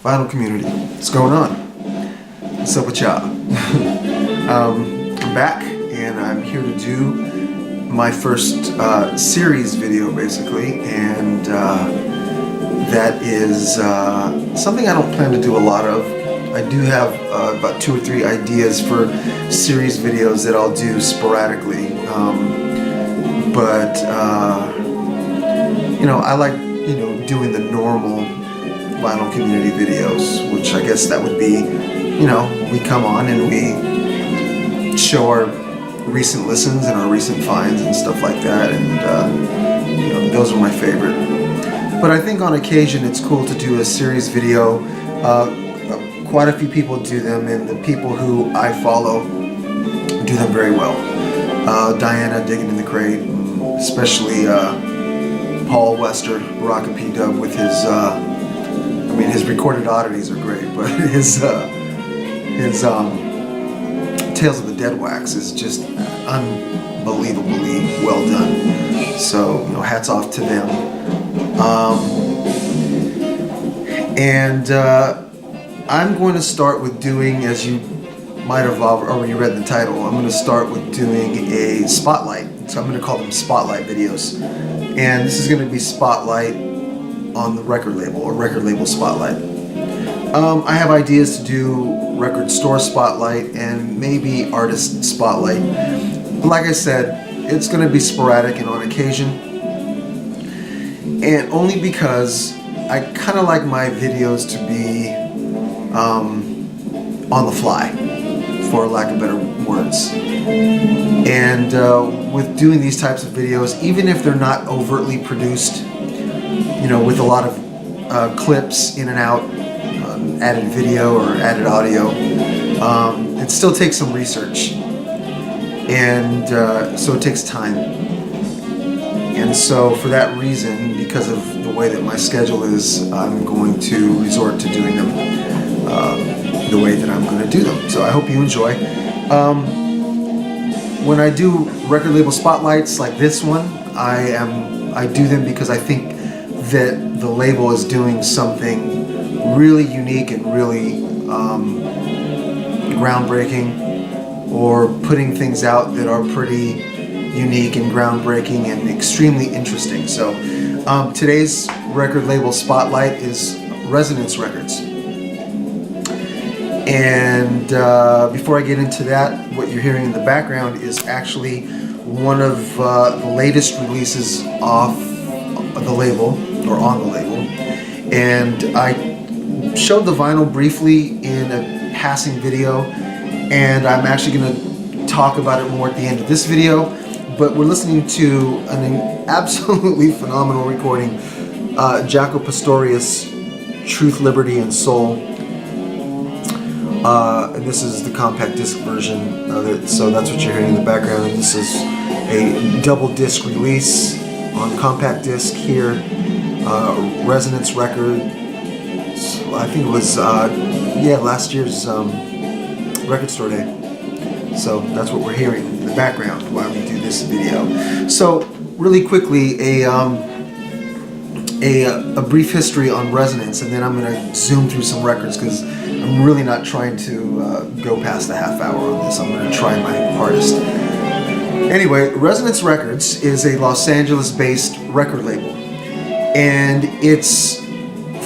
Vinyl community, what's going on? What's up with y'all? I'm back and I'm here to do my first series video basically, and that is something I don't plan to do a lot of. I do have about 2 or 3 ideas for series videos that I'll do sporadically, but you know, I like doing the normal vinyl community videos, which I guess that would be, we come on and we show our recent listens and our recent finds and stuff like that, and those are my favorite. But I think on occasion it's cool to do a series video. Quite a few people do them, and the people who I follow do them very well. Diana Digging in the Crate, especially Paul Wester, Baraka P. Dub with his his recorded oddities are great, but his Tales of the Dead Wax is just unbelievably well done. So, hats off to them. I'm going to start with doing, as you might have already read the title, I'm going to start with doing a spotlight. So I'm going to call them spotlight videos. And this is going to be spotlight on the record label, or record label spotlight. I have ideas to do record store spotlight and maybe artist spotlight. Like I said, it's going to be sporadic and on occasion. And only because I kind of like my videos to be on the fly, for lack of better words. And with doing these types of videos, even if they're not overtly produced, with a lot of clips in and out, added video or added audio, it still takes some research, and so it takes time. And so for that reason, because of the way that my schedule is, I'm going to resort to doing them the way that I'm going to do them. So I hope you enjoy. When I do record label spotlights like this one, I do them because I think that the label is doing something really unique and really groundbreaking, or putting things out that are pretty unique and groundbreaking and extremely interesting. So today's record label spotlight is Resonance Records. And before I get into that, what you're hearing in the background is actually one of the latest releases off the label, or on the label. And I showed the vinyl briefly in a passing video, and I'm actually going to talk about it more at the end of this video. But we're listening to an absolutely phenomenal recording, Jaco Pastorius, Truth, Liberty, and Soul. And this is the compact disc version of it, so that's what you're hearing in the background. And this is a double disc release on compact disc here, Resonance record. So I think it was last year's record store day. So that's what we're hearing in the background while we do this video. So really quickly, a brief history on Resonance, and then I'm going to zoom through some records because I'm really not trying to go past the half hour on this. I'm going to try my hardest. Anyway, Resonance Records is a Los Angeles-based record label, and its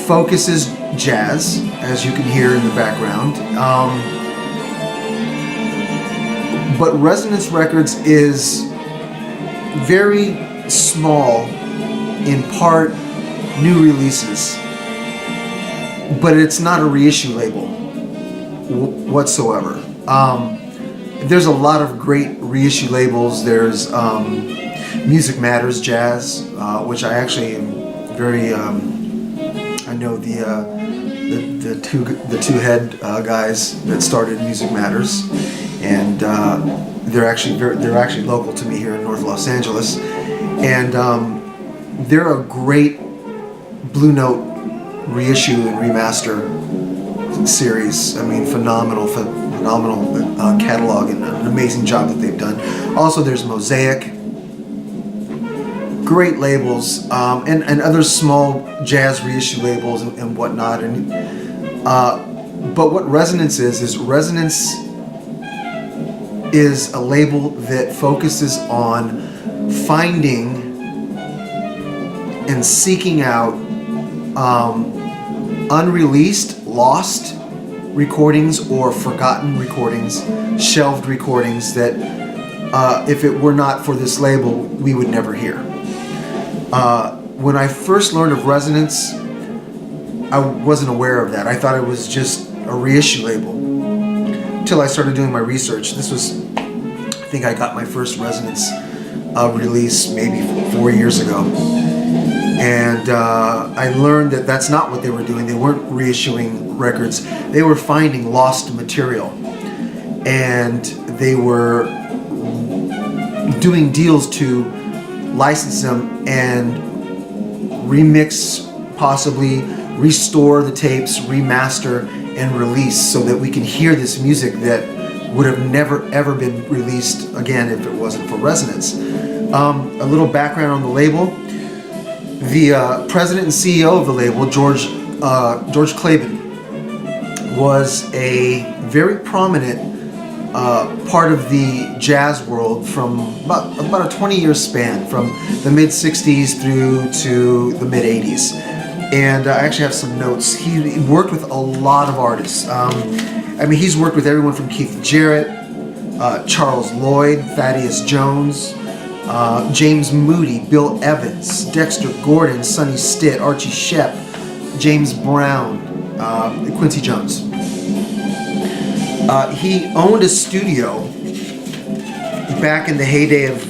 focus is jazz, as you can hear in the background. But Resonance Records is very small, in part new releases, but it's not a reissue label whatsoever. There's a lot of great reissue labels. There's Music Matters Jazz, which I actually am very. I know the two head guys that started Music Matters, and they're actually local to me here in North Los Angeles, and they're a great Blue Note reissue and remaster series. I mean, phenomenal catalog, and an amazing job that they've done. Also, there's Mosaic, great labels, and other small jazz reissue labels and whatnot. And But what Resonance is Resonance is a label that focuses on finding and seeking out unreleased, lost recordings or forgotten recordings, shelved recordings that if it were not for this label, we would never hear. When I first learned of Resonance, I wasn't aware of that. I thought it was just a reissue label until I started doing my research. This was, I think I got my first Resonance release maybe 4 years ago. And I learned that that's not what they were doing. They weren't reissuing records. They were finding lost material. And they were doing deals to license them and remix, possibly restore the tapes, remaster, and release so that we can hear this music that would have never ever been released again if it wasn't for Resonance. A little background on the label. The president and CEO of the label, George Claben, was a very prominent part of the jazz world from about a 20-year span, from the mid-'60s through to the mid-'80s. And I actually have some notes. He worked with a lot of artists. I mean, he's worked with everyone from Keith Jarrett, Charles Lloyd, Thaddeus Jones, James Moody, Bill Evans, Dexter Gordon, Sonny Stitt, Archie Shepp, James Brown, Quincy Jones. He owned a studio back in the heyday of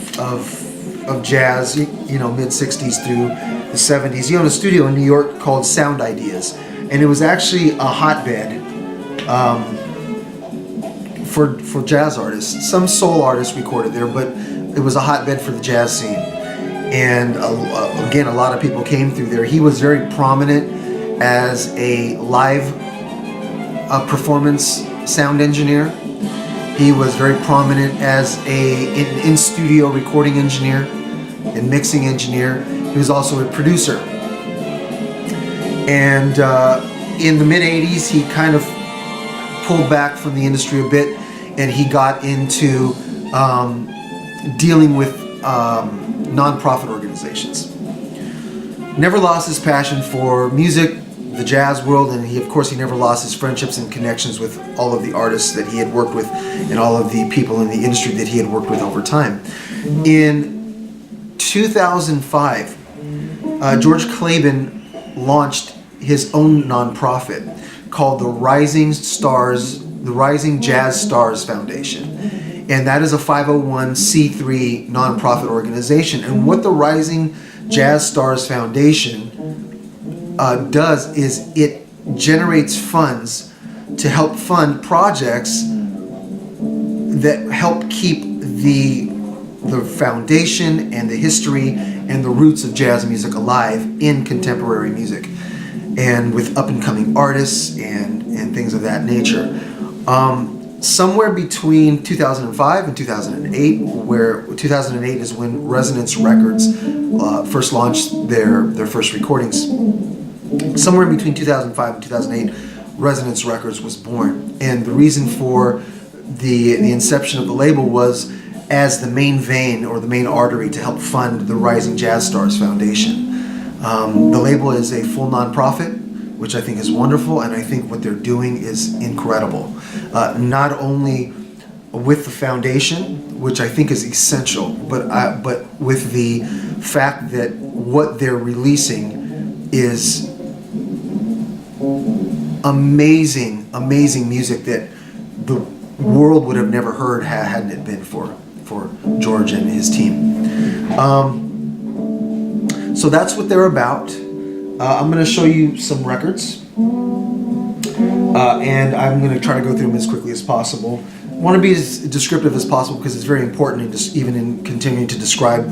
jazz, you know, mid-'60s through the '70s. He owned a studio in New York called Sound Ideas, and it was actually a hotbed for jazz artists. Some soul artists recorded there, but it was a hotbed for the jazz scene. And again, a lot of people came through there. He was very prominent as a live performance sound engineer. He was very prominent as an in-studio recording engineer and mixing engineer. He was also a producer. And in the mid-'80s, he kind of pulled back from the industry a bit, and he got into dealing with non-profit organizations. Never lost his passion for music, the jazz world, and he never lost his friendships and connections with all of the artists that he had worked with and all of the people in the industry that he had worked with over time. In 2005, George Claben launched his own nonprofit called the Rising Jazz Stars Foundation. And that is a 501c3 nonprofit organization. And what the Rising Jazz Stars Foundation does is it generates funds to help fund projects that help keep the foundation and the history and the roots of jazz music alive in contemporary music, and with up-and-coming artists and things of that nature. Somewhere between 2005 and 2008, where 2008 is when Resonance Records first launched their first recordings. Somewhere between 2005 and 2008, Resonance Records was born. And the reason for the inception of the label was as the main vein or the main artery to help fund the Rising Jazz Stars Foundation. The label is a full nonprofit, which I think is wonderful, and I think what they're doing is incredible. Not only with the foundation, which I think is essential, but with the fact that what they're releasing is amazing music that the world would have never heard hadn't it been for George and his team. So that's what they're about. I'm going to show you some records, and I'm going to try to go through them as quickly as possible. I want to be as descriptive as possible because it's very important, even in continuing to describe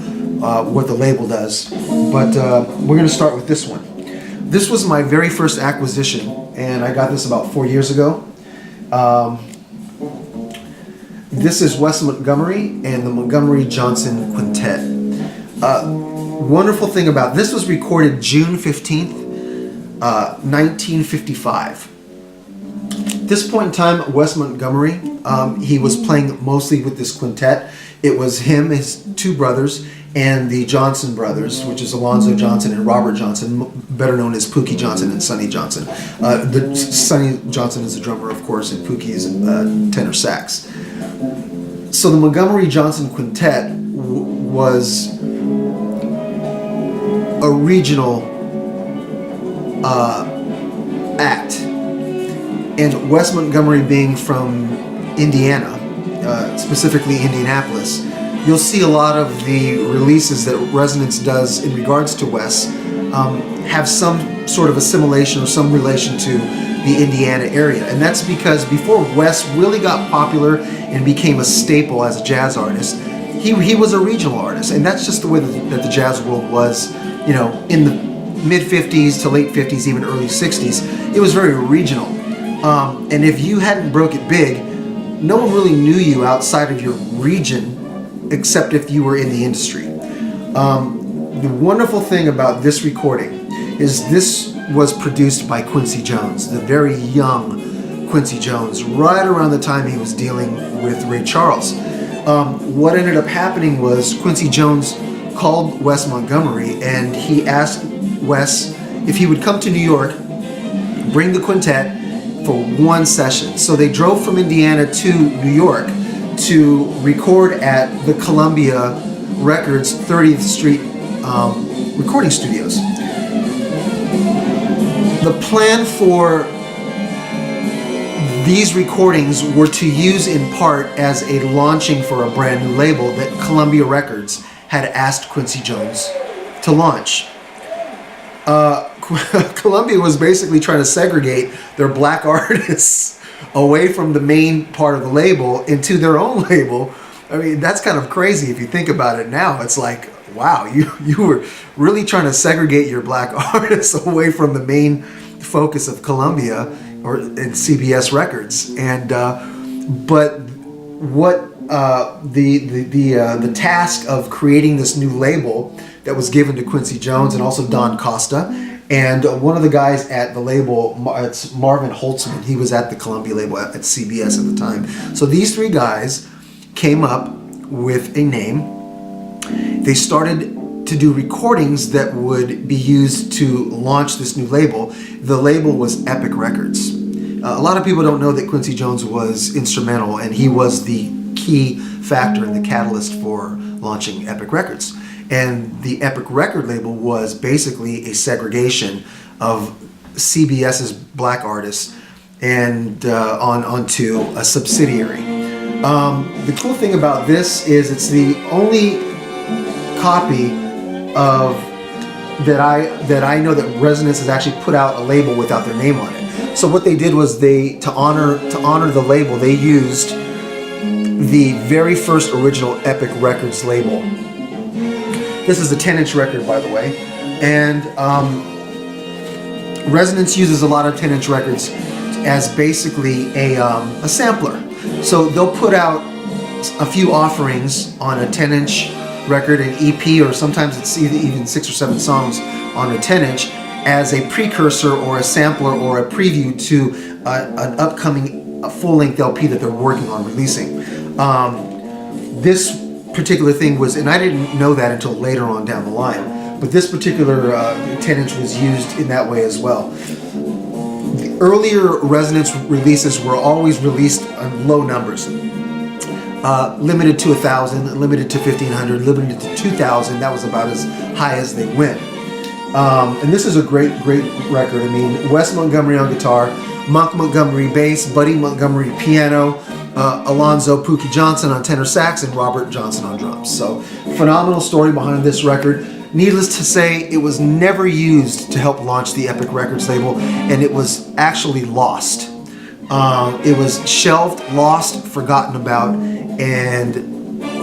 what the label does. But we're going to start with this one. This was my very first acquisition, and I got this about 4 years ago. This is Wes Montgomery and the Montgomery-Johnson Quintet. Wonderful thing about this was recorded June 15th, 1955. At this point in time, Wes Montgomery, he was playing mostly with this quintet. It was him, his two brothers, and the Johnson brothers, which is Alonzo Johnson and Robert Johnson, better known as Pookie Johnson and Sonny Johnson. Sonny Johnson is the drummer, of course, and Pookie is tenor sax. So the Montgomery-Johnson Quintet was a regional act. And Wes Montgomery being from Indiana, specifically Indianapolis, you'll see a lot of the releases that Resonance does in regards to Wes have some sort of assimilation or some relation to the Indiana area. And that's because before Wes really got popular and became a staple as a jazz artist, he was a regional artist. And that's just the way that the jazz world was, you know, in the mid-50s to late 50s, even early 60s. It was very regional. And if you hadn't broke it big, no one really knew you outside of your region, except if you were in the industry. The wonderful thing about this recording is this was produced by Quincy Jones, the very young Quincy Jones, right around the time he was dealing with Ray Charles. What ended up happening was Quincy Jones called Wes Montgomery and he asked Wes if he would come to New York, bring the quintet for one session. So they drove from Indiana to New York to record at the Columbia Records 30th Street recording studios. The plan for these recordings were to use in part as a launching for a brand new label that Columbia Records had asked Quincy Jones to launch. Columbia was basically trying to segregate their black artists away from the main part of the label into their own label. I mean, that's kind of crazy if you think about it now. It's like, wow, you were really trying to segregate your black artists away from the main focus of Columbia and CBS Records. And but what the task of creating this new label that was given to Quincy Jones and also Don Costa. And one of the guys at the label, it's Marvin Holtzman. He was at the Columbia label at CBS at the time. So these three guys came up with a name. They started to do recordings that would be used to launch this new label. The label was Epic Records. A lot of people don't know that Quincy Jones was instrumental, and he was the key factor and the catalyst for launching Epic Records. And the Epic record label was basically a segregation of CBS's black artists and onto a subsidiary. The cool thing about this is it's the only copy of that I know that Resonance has actually put out a label without their name on it. So what they did was to honor the label, they used the very first original Epic Records label. This is a 10-inch record, by the way, and Resonance uses a lot of 10-inch records as basically a sampler. So they'll put out a few offerings on a 10-inch record, an EP, or sometimes it's even 6 or 7 songs on a 10-inch as a precursor or a sampler or a preview to an upcoming full-length LP that they're working on releasing. This particular thing was, and I didn't know that until later on down the line, but this particular 10-inch was used in that way as well. The earlier Resonance releases were always released on low numbers. Limited to 1,000, limited to 1,500, limited to 2,000. That was about as high as they went. And this is a great record. I mean, Wes Montgomery on guitar, Monk Montgomery bass, Buddy Montgomery piano, Alonzo Pookie Johnson on tenor sax, and Robert Johnson on drums. So, phenomenal story behind this record. Needless to say, it was never used to help launch the Epic Records label, and it was actually lost. It was shelved, lost, forgotten about, and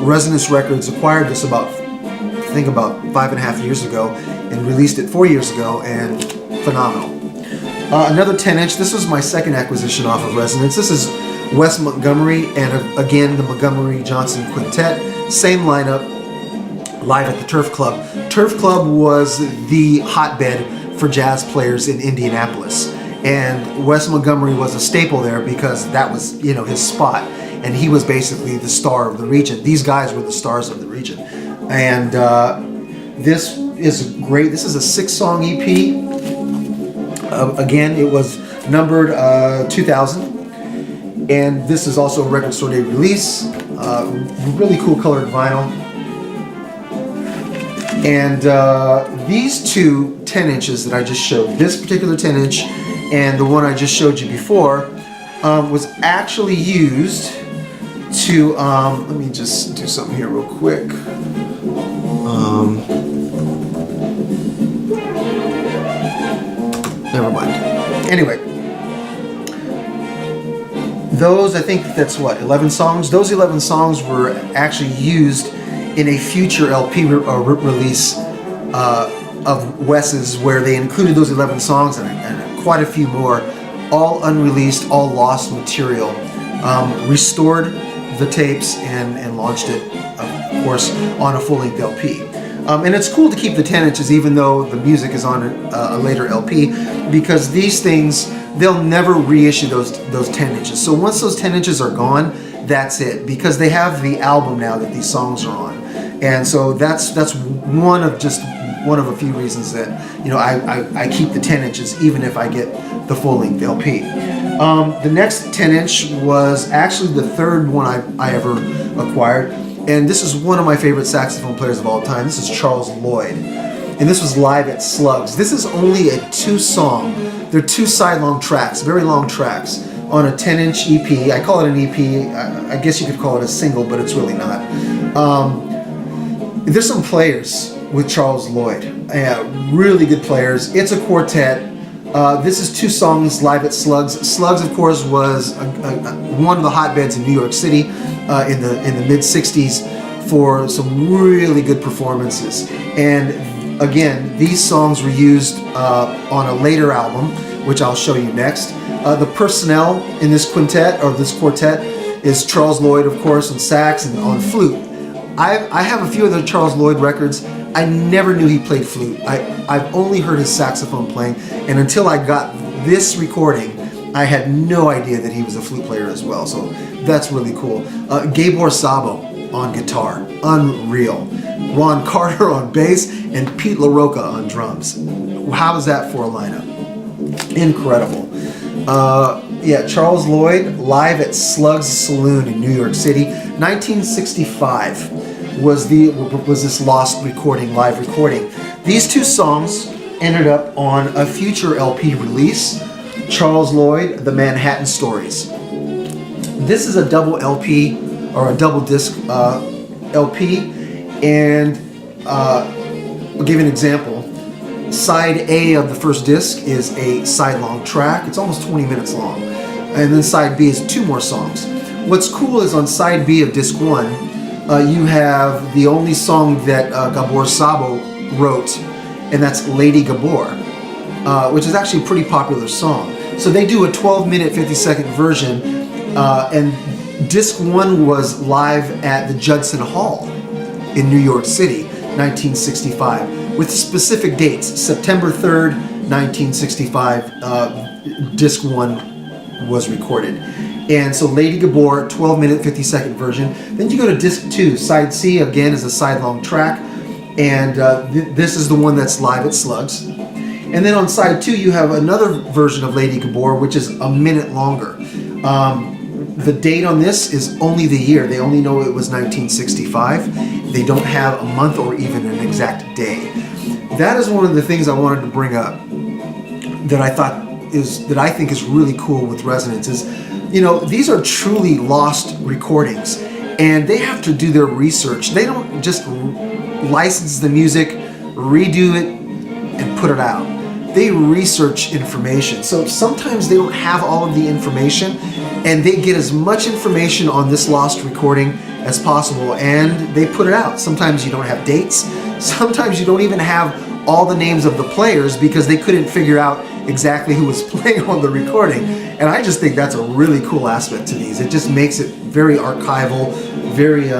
Resonance Records acquired this about 5.5 years ago and released it 4 years ago, and phenomenal. Another 10-inch, this was my second acquisition off of Resonance. This is Wes Montgomery and again the Montgomery-Johnson Quintet. Same lineup, live at the Turf Club. Turf Club was the hotbed for jazz players in Indianapolis. and Wes Montgomery was a staple there because that was, you know, his spot, and he was basically the star of the region. These guys were the stars of the region, and this is great. This is a 6-song EP. Again, it was numbered 2000, and this is also a Record Store Day release. Really cool colored vinyl. And these two 10 inches that I just showed, this particular 10 inch and the one I just showed you before, was actually used to, let me just do something here real quick. Never mind. Anyway, those, I think that's what, 11 songs? Those 11 songs were actually used in a future LP release of Wes's, where they included those 11 songs and quite a few more, all unreleased, all lost material. Restored the tapes and launched it, of course, on a full-length LP. And it's cool to keep the 10 inches even though the music is on a later LP, because these things, they'll never reissue those 10 inches. So once those 10 inches are gone, that's it, because they have the album now that these songs are on. And so that's one of a few reasons that, you know, I keep the 10 inches even if I get the full-length LP. The next 10 inch was actually the third one I ever acquired, and this is one of my favorite saxophone players of all time. This is Charles Lloyd, and this was live at Slugs. This is only a 2-song. They're 2 side-long tracks, very long tracks, on a 10-inch EP. I call it an EP. I guess you could call it a single, but it's really not. There's some players with Charles Lloyd, really good players. It's a quartet. This is 2 songs live at Slugs. Slugs, of course, was one of the hotbeds in New York City in the mid-'60s for some really good performances. And again, these songs were used on a later album, which I'll show you next. The personnel in this quintet, or this quartet, is Charles Lloyd, of course, on sax and on flute. I have a few of the Charles Lloyd records. I never knew he played flute. I've only heard his saxophone playing, and until I got this recording, I had no idea that he was a flute player as well, so that's really cool. Gabor Szabo on guitar, unreal. Ron Carter on bass, and Pete LaRocca on drums. How is that for a lineup? Incredible. Yeah, Charles Lloyd, live at Slugs Saloon in New York City, 1965 was this lost recording, live recording. These 2 songs ended up on a future LP release, Charles Lloyd, The Manhattan Stories. This is a double LP, or a double disc LP, and I'll give you an example. Side A of the first disc is a side-long track. It's almost 20 minutes long. And then side B is 2 more songs. What's cool is on side B of disc 1, you have the only song that Gabor Szabo wrote, and that's Lady Gabor, which is actually a pretty popular song. So they do a 12-minute, 50-second version, and disc 1 was live at the Judson Hall in New York City, 1965, with specific dates. September 3rd, 1965, disc 1 was recorded. And so Lady Gabor, 12-minute, 50-second version. Then you go to disc 2, side C, again, is a side-long track. And this is the one that's live at Slugs. And then on side 2, you have another version of Lady Gabor, which is a minute longer. The date on this is only the year. They only know it was 1965. They don't have a month or even an exact day. That is one of the things I wanted to bring up that I think is really cool with Resonance is, you know, these are truly lost recordings, and they have to do their research. They don't just license the music, redo it, and put it out. They research information. So sometimes they don't have all of the information, and they get as much information on this lost recording as possible, and they put it out. Sometimes you don't have dates. Sometimes you don't even have all the names of the players because they couldn't figure out exactly who was playing on the recording. And I just think that's a really cool aspect to these. It just makes it very archival, very,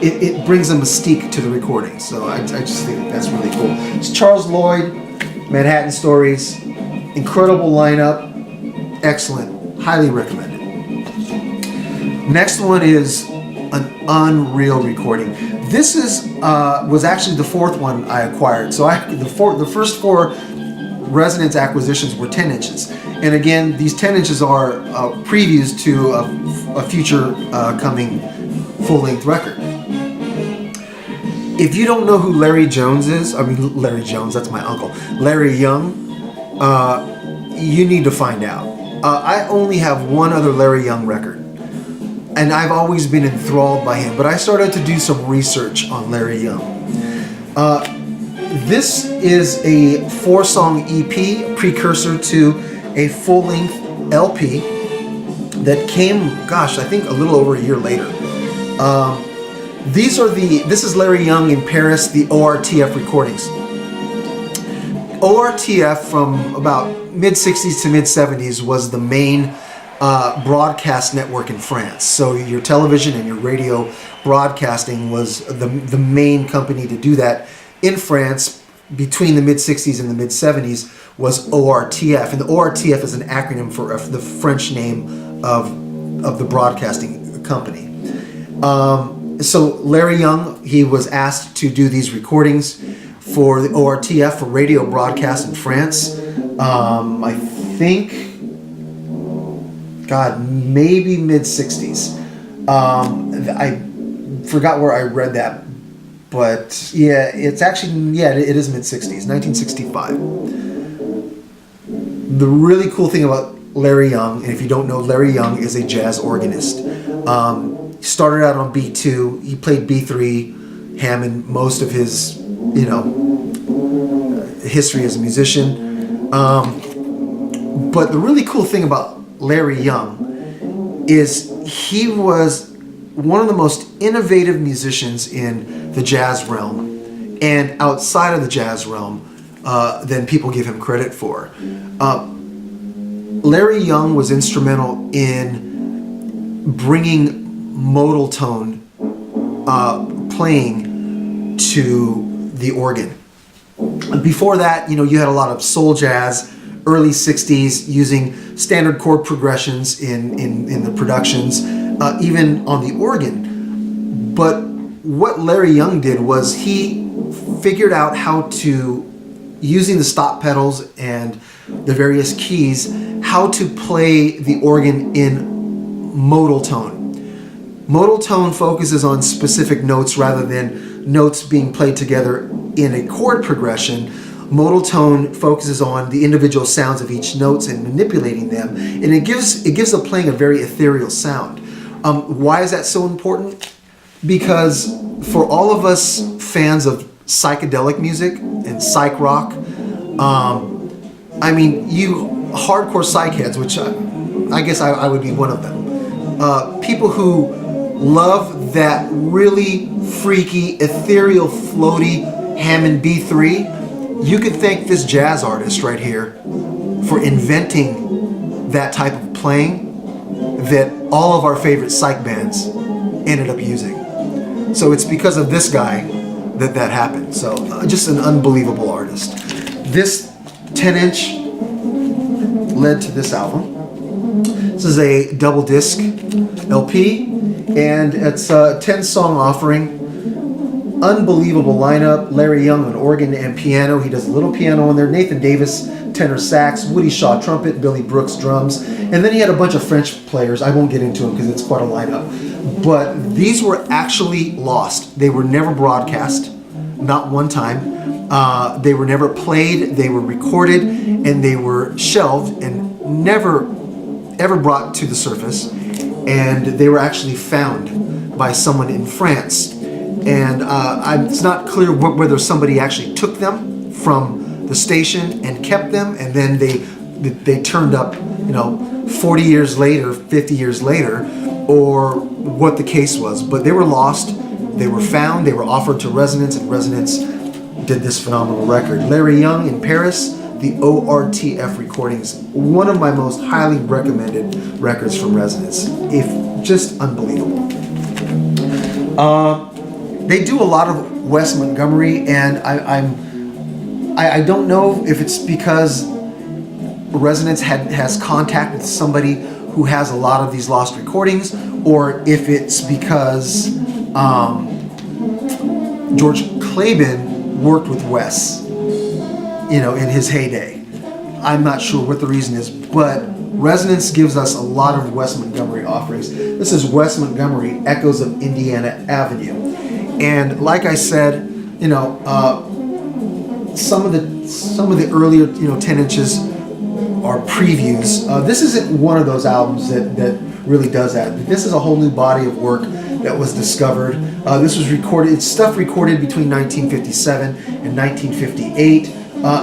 it brings a mystique to the recording. So I just think that's really cool. It's Charles Lloyd, Manhattan Stories, incredible lineup. excellent, highly recommended. Next one is an unreal recording. This was actually the fourth one I acquired. So the first four Resonance acquisitions were 10 inches. And again, these 10 inches are previews to a future coming full-length record. If you don't know who Larry Jones is, Larry Jones, that's my uncle, Larry Young, you need to find out. I only have one other Larry Young record, and I've always been enthralled by him, but I started to do some research on Larry Young. This is a 4-song EP, precursor to a full-length LP that came, I think a little over a year later. This is Larry Young in Paris, the ORTF recordings. ORTF from about mid-60s to mid-70s was the main broadcast network in France. So your television and your radio broadcasting was the main company to do that in France between the mid-60s and the mid-70s was ORTF. And the ORTF is an acronym for the French name of the broadcasting company. So Larry Young, he was asked to do these recordings for the ORTF for radio broadcast in France. I think, maybe mid-60s. I forgot where I read that, but yeah, it's actually, it is mid-60s, 1965. The really cool thing about Larry Young, and if you don't know, Larry Young is a jazz organist. He started out on B2, he played B3, Hammond, most of his, history as a musician. But the really cool thing about Larry Young is he was one of the most innovative musicians in the jazz realm and outside of the jazz realm than people give him credit for. Larry Young was instrumental in bringing modal tone playing to the organ. Before that, you had a lot of soul jazz, early 60s, using standard chord progressions in the productions, even on the organ. But what Larry Young did was he figured out how to, using the stop pedals and the various keys, how to play the organ in modal tone. Modal tone focuses on specific notes rather than notes being played together in a chord progression. Modal tone focuses on the individual sounds of each notes and manipulating them, and it gives the playing a very ethereal sound. Why is that so important? Because for all of us fans of psychedelic music and psych rock, you hardcore psych heads, which I guess I would be one of them. People who love that really freaky, ethereal, floaty Hammond B3, you could thank this jazz artist right here for inventing that type of playing that all of our favorite psych bands ended up using. So it's because of this guy that happened. So just an unbelievable artist. This 10-inch led to this album. This is a double disc LP, and it's a 10-song offering. Unbelievable lineup. Larry Young on organ and piano. He does a little piano on there. Nathan Davis, tenor sax. Woody Shaw, trumpet. Billy Brooks, drums. And then he had a bunch of French players. I won't get into them because it's quite a lineup. But these were actually lost. They were never broadcast. Not one time. They were never played. They were recorded. And they were shelved and never ever brought to the surface. And they were actually found by someone in France. And it's not clear whether somebody actually took them from the station and kept them, and then they turned up, 40 years later, 50 years later, or what the case was. But they were lost, they were found, they were offered to Resonance, and Resonance did this phenomenal record. Larry Young in Paris, the ORTF recordings, one of my most highly recommended records from Resonance. Just unbelievable. They do a lot of Wes Montgomery, and I don't know if it's because Resonance has contact with somebody who has a lot of these lost recordings, or if it's because George Claben worked with Wes, in his heyday. I'm not sure what the reason is, but Resonance gives us a lot of Wes Montgomery offerings. This is Wes Montgomery, Echoes of Indiana Avenue. And like I said, some of the earlier 10 inches are previews. This isn't one of those albums that really does that. This is a whole new body of work that was discovered. This was recorded, it's stuff recorded between 1957 and 1958.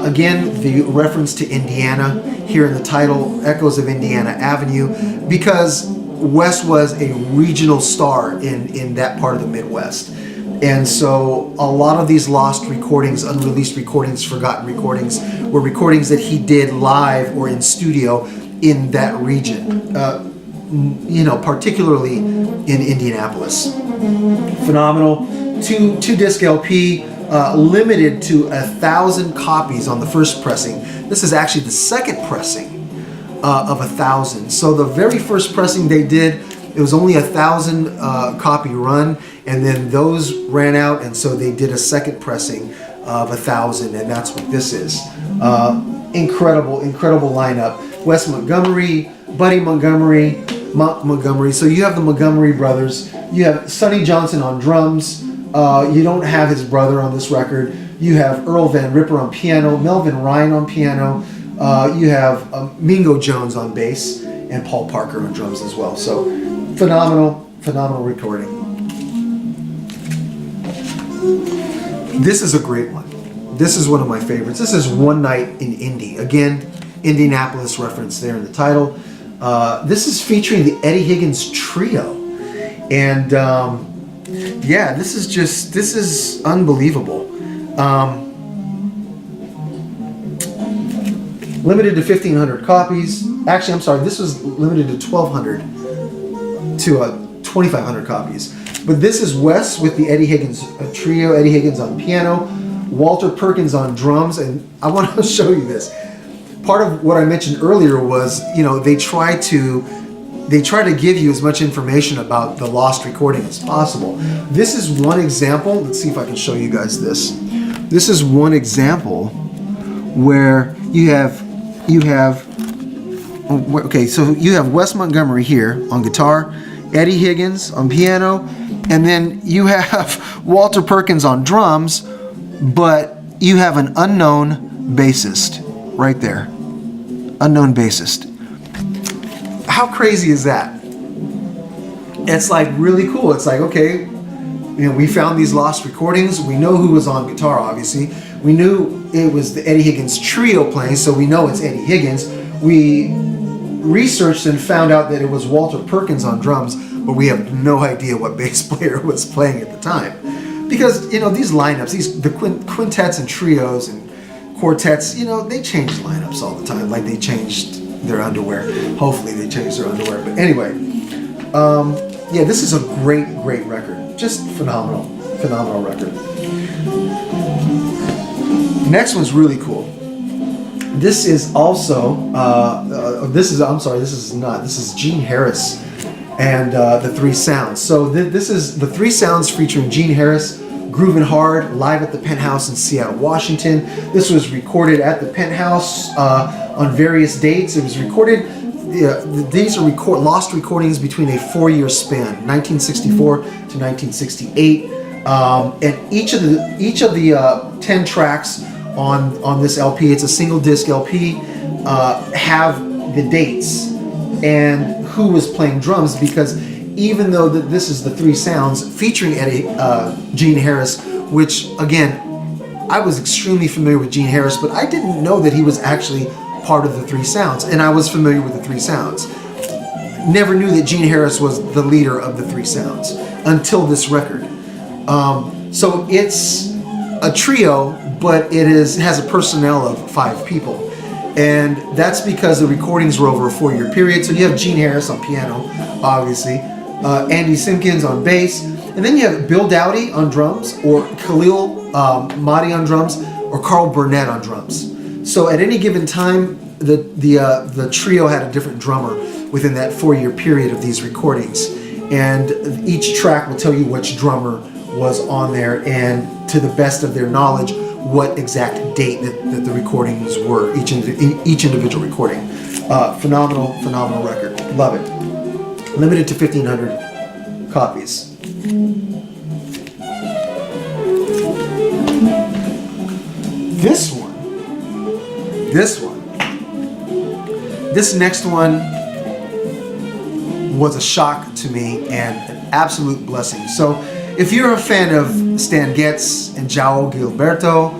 Again, the reference to Indiana here in the title, Echoes of Indiana Avenue, because Wes was a regional star in that part of the Midwest. And so a lot of these lost recordings, unreleased recordings, forgotten recordings, were recordings that he did live or in studio in that region, particularly in Indianapolis. Phenomenal. Two disc LP, limited to 1,000 copies on the first pressing. This is actually the second pressing of 1,000. So the very first pressing they did, it was only 1,000 copy run, and then those ran out, and so they did a second pressing of 1,000, and that's what this is. Incredible lineup. Wes Montgomery, Buddy Montgomery, Monk Montgomery. So you have the Montgomery brothers. You have Sonny Johnson on drums. You don't have his brother on this record. You have Earl Van Ripper on piano, Melvin Ryan on piano. You have Mingo Jones on bass, and Paul Parker on drums as well. So phenomenal recording. This is a great one. This is one of my favorites. This is One Night in Indy. Again, Indianapolis reference there in the title. This is featuring the Eddie Higgins Trio. And this is unbelievable. Limited to 1,500 copies. Actually, I'm sorry, this was limited to 1,200 to 2,500 copies. But this is Wes with the Eddie Higgins Trio, Eddie Higgins on piano, Walter Perkins on drums, and I want to show you this. Part of what I mentioned earlier was, they try to give you as much information about the lost recording as possible. This is one example. Let's see if I can show you guys this. This is one example where you have Wes Montgomery here on guitar, Eddie Higgins on piano, and then you have Walter Perkins on drums, but you have an unknown bassist right there. Unknown bassist. How crazy is that? It's like really cool. It's like, okay, we found these lost recordings. We know who was on guitar, obviously. We knew it was the Eddie Higgins Trio playing, so we know it's Eddie Higgins. We researched and found out that it was Walter Perkins on drums, but we have no idea what bass player was playing at the time. Because, these lineups, the quintets and trios and quartets, they change lineups all the time, like they changed their underwear. Hopefully they changed their underwear. But anyway, this is a great record. Just phenomenal record. Next one's really cool. This is also, this is Gene Harris and the Three Sounds. So this is the Three Sounds featuring Gene Harris, Groovin' Hard, live at the Penthouse in Seattle, Washington. This was recorded at the Penthouse on various dates. It was recorded, these are lost recordings between a 4-year span, 1964 to 1968. And each of the 10 tracks on this LP, it's a single disc LP, have the dates and who was playing drums, because even though this is the Three Sounds featuring Gene Harris, which again, I was extremely familiar with Gene Harris, but I didn't know that he was actually part of the Three Sounds, and I was familiar with the Three Sounds. Never knew that Gene Harris was the leader of the Three Sounds until this record. So it's a trio, but it has a personnel of 5 people. And that's because the recordings were over a 4-year period. So you have Gene Harris on piano, obviously, Andy Simpkins on bass, and then you have Bill Dowdy on drums, or Khalil Mahdi on drums, or Carl Burnett on drums. So at any given time, the trio had a different drummer within that 4-year period of these recordings, and each track will tell you which drummer was on there, and to the best of their knowledge, what exact date that the recordings were, each individual recording. Phenomenal record. Love it. Limited to 1,500 copies. This next one was a shock to me and an absolute blessing. So if you're a fan of Stan Getz and João Gilberto,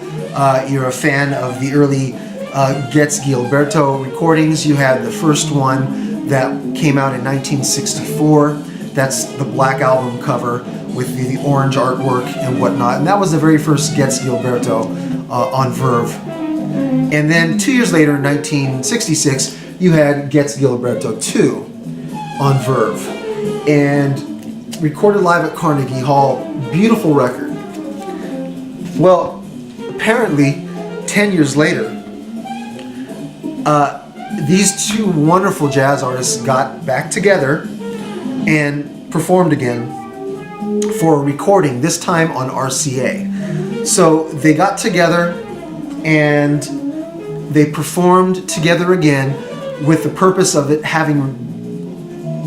you're a fan of the early Getz Gilberto recordings. You had the first one that came out in 1964. That's the black album cover with the orange artwork and whatnot. And that was the very first Getz Gilberto on Verve. And then 2 years later, in 1966, you had Getz Gilberto 2 on Verve. And recorded live at Carnegie Hall. Beautiful record. Well, apparently, 10 years later, these two wonderful jazz artists got back together and performed again for a recording, this time on RCA. So they got together and they performed together again with the purpose of it having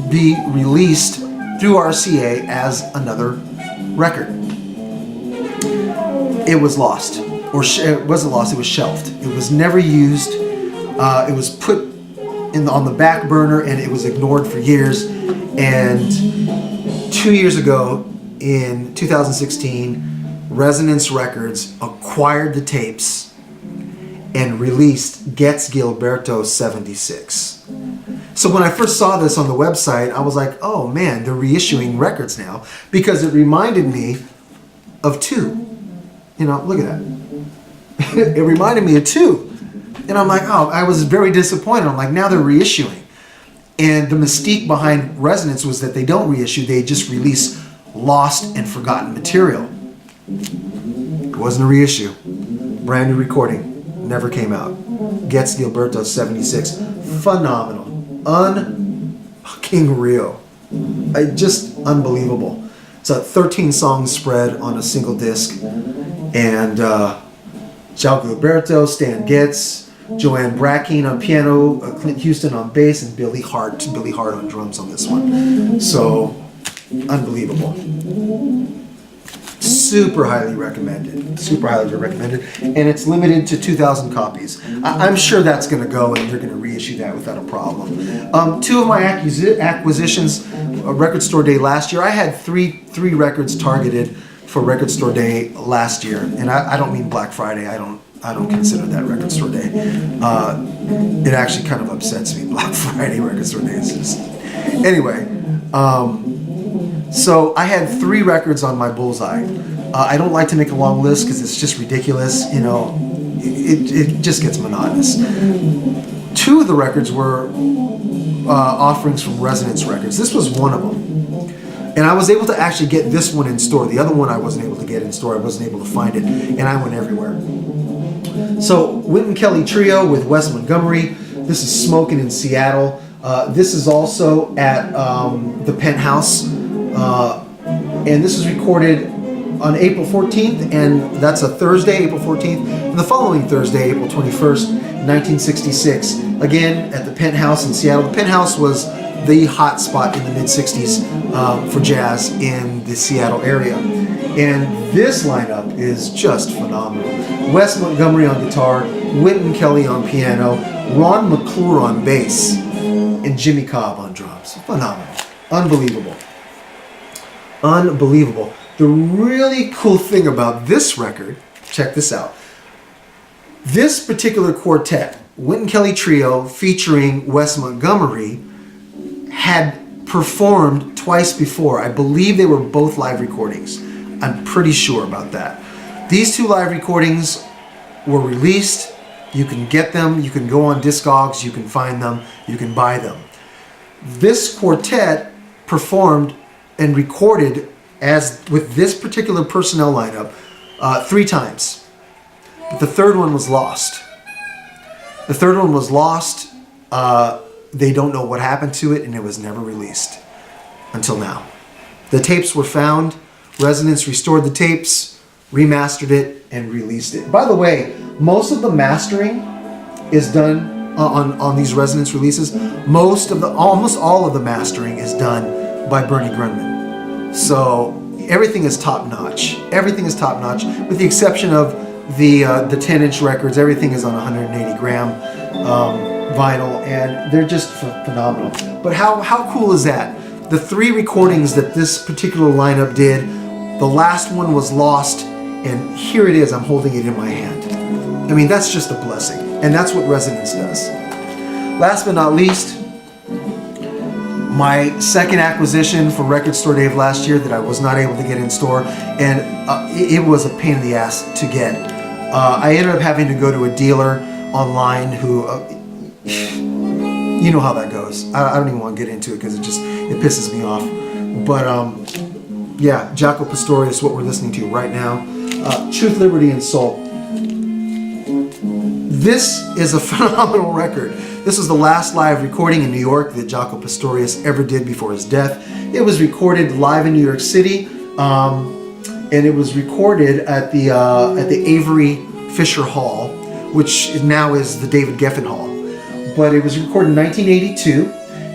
be released through RCA as another record. It was lost, or it wasn't lost, it was shelved. It was never used. It was put on the back burner and it was ignored for years. And 2 years ago, in 2016, Resonance Records acquired the tapes and released Getz Gilberto 76. So when I first saw this on the website, I was like, oh man, they're reissuing records now, because it reminded me of 2. You know, look at that. It reminded me of 2. And I'm like, oh, I was very disappointed. I'm like, now they're reissuing. And the mystique behind Resonance was that they don't reissue, they just release lost and forgotten material. It wasn't a reissue. Brand new recording. Never came out. Getz Gilberto 76. Phenomenal. Unfucking real. Just unbelievable. It's a 13 song spread on a single disc. And João Gilberto, Stan Getz, Joanne Brackeen on piano, Clint Houston on bass, and Billy Hart on drums on this one. So, unbelievable. Super highly recommended. And it's limited to 2,000 copies. I'm sure that's going to go and they're going to reissue that without a problem. 2 of my acquisitions, Record Store Day last year. I had three records targeted for Record Store Day last year. And I don't mean Black Friday. I don't consider that Record Store Day. It actually kind of upsets me, Black Friday, Record Store Day. It's just... Anyway, so I had 3 records on my bullseye. I don't like to make a long list because it's just ridiculous. You know, it just gets monotonous. 2 of the records were offerings from Resonance Records. This was one of them. And I was able to actually get this one in store. The other one I wasn't able to get in store. I wasn't able to find it. And I went everywhere. So, Wynton Kelly Trio with Wes Montgomery. This is Smokin' in Seattle. This is also at the Penthouse. And this was recorded on April 14th, and that's a Thursday, April 14th, and the following Thursday, April 21st, 1966, again at the Penthouse in Seattle. The Penthouse was the hot spot in the mid-60s for jazz in the Seattle area. And this lineup is just phenomenal. Wes Montgomery on guitar, Wynton Kelly on piano, Ron McClure on bass, and Jimmy Cobb on drums. Phenomenal. Unbelievable. Unbelievable. The really cool thing about this record, check this out. This particular quartet, Wynton Kelly Trio featuring Wes Montgomery, had performed twice before. I believe they were both live recordings. I'm pretty sure about that. These 2 live recordings were released. You can get them. You can go on Discogs. You can find them. You can buy them. This quartet performed and recorded as with this particular personnel lineup 3 times. But the third one was lost. The third one was lost. They don't know what happened to it, and it was never released until now. The tapes were found. Resonance restored the tapes, remastered it, and released it. By the way, most of the mastering is done on these Resonance releases. Almost all of the mastering is done by Bernie Grundman. So everything is top notch. Everything is top notch, with the exception of the 10-inch records. Everything is on 180 gram vinyl, and they're just phenomenal. But how cool is that? The 3 recordings that this particular lineup did, the last one was lost, and here it is. I'm holding it in my hand. I mean, that's just a blessing, and that's what Resonance does. Last but not least, my second acquisition for Record Store Dave last year that I was not able to get in store, and it was a pain in the ass to get. I ended up having to go to a dealer online who, you know how that goes. I don't even want to get into it because it pisses me off. But yeah, Jaco Pastorius, what we're listening to right now. Truth, Liberty, and Soul. This is a phenomenal record. This was the last live recording in New York that Jaco Pastorius ever did before his death. It was recorded live in New York City, and it was recorded at the Avery Fisher Hall, which now is the David Geffen Hall. But it was recorded in 1982.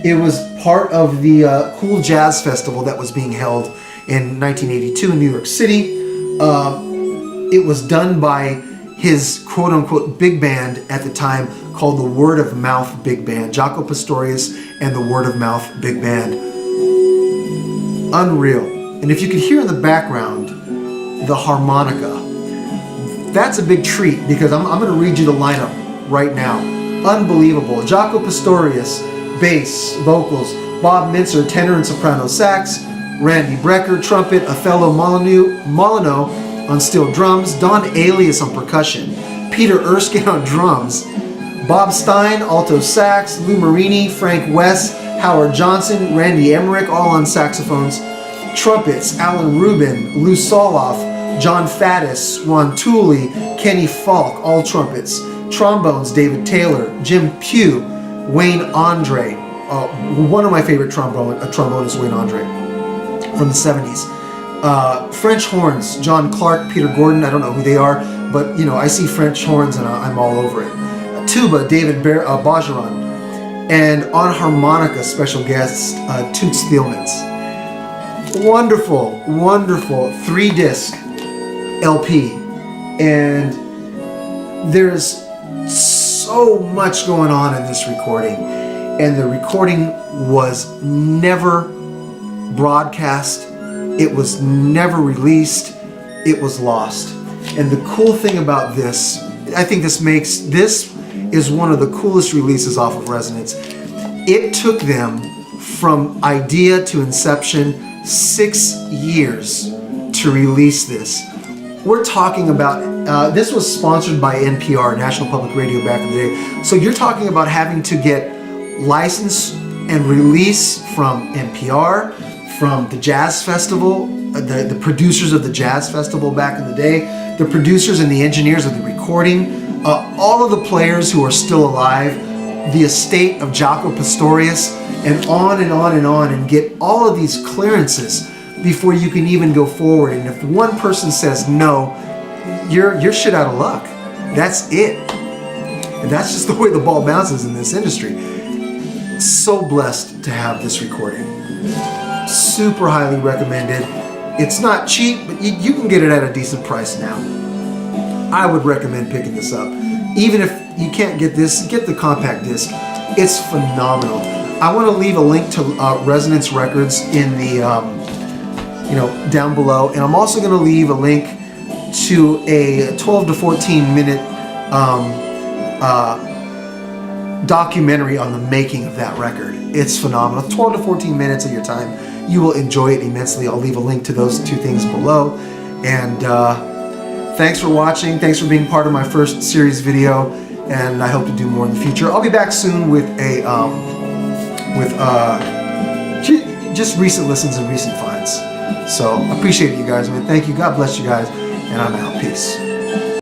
It was part of the Cool Jazz Festival that was being held in 1982 in New York City. It was done by his quote-unquote big band at the time, called the Word of Mouth Big Band. Jaco Pastorius and the Word of Mouth Big Band. Unreal. And if you could hear in the background the harmonica, that's a big treat, because I'm going to read you the lineup right now. Unbelievable. Jaco Pastorius, bass, vocals, Bob Mintzer, tenor and soprano sax, Randy Brecker, trumpet, Othello Molyneux on steel drums, Don Alias on percussion, Peter Erskine on drums, Bob Stein, alto sax, Lou Marini, Frank West, Howard Johnson, Randy Emmerich, all on saxophones, trumpets, Alan Rubin, Lou Soloff, John Faddis, Ron Tooley, Kenny Falk, all trumpets, trombones, David Taylor, Jim Pugh, Wayne Andre, one of my favorite trombonists, Wayne Andre, from the 70s. French horns, John Clark, Peter Gordon, I don't know who they are, but you know, I see French horns and I'm all over it. Tuba, David Bajaran, and on harmonica, special guest, Toots Thielmans. Wonderful, wonderful 3-disc LP, and there's so much going on in this recording, and the recording was never broadcast. It was never released. It was lost. And the cool thing about this, I think this is one of the coolest releases off of Resonance. It took them from idea to inception 6 years to release this. We're talking about, this was sponsored by NPR, National Public Radio, back in the day. So you're talking about having to get license and release from NPR, from the Jazz Festival, the producers of the Jazz Festival back in the day, the producers and the engineers of the recording, all of the players who are still alive, the estate of Jaco Pastorius, and on and on and on, and get all of these clearances before you can even go forward. And if one person says no, you're shit out of luck. That's it. And that's just the way the ball bounces in this industry. So blessed to have this recording. Super highly recommended. It's not cheap, but you can get it at a decent price now. I would recommend picking this up. Even if you can't get this, get the compact disc. It's phenomenal. I want to leave a link to Resonance Records in the, down below, and I'm also going to leave a link to a 12 to 14 minute documentary on the making of that record. It's phenomenal. 12 to 14 minutes of your time. You will enjoy it immensely. I'll leave a link to those 2 things below. And thanks for watching. Thanks for being part of my first series video, and I hope to do more in the future. I'll be back soon with a just recent listens and recent finds. So appreciate you guys, man. Thank you. God bless you guys, and I'm out. Peace.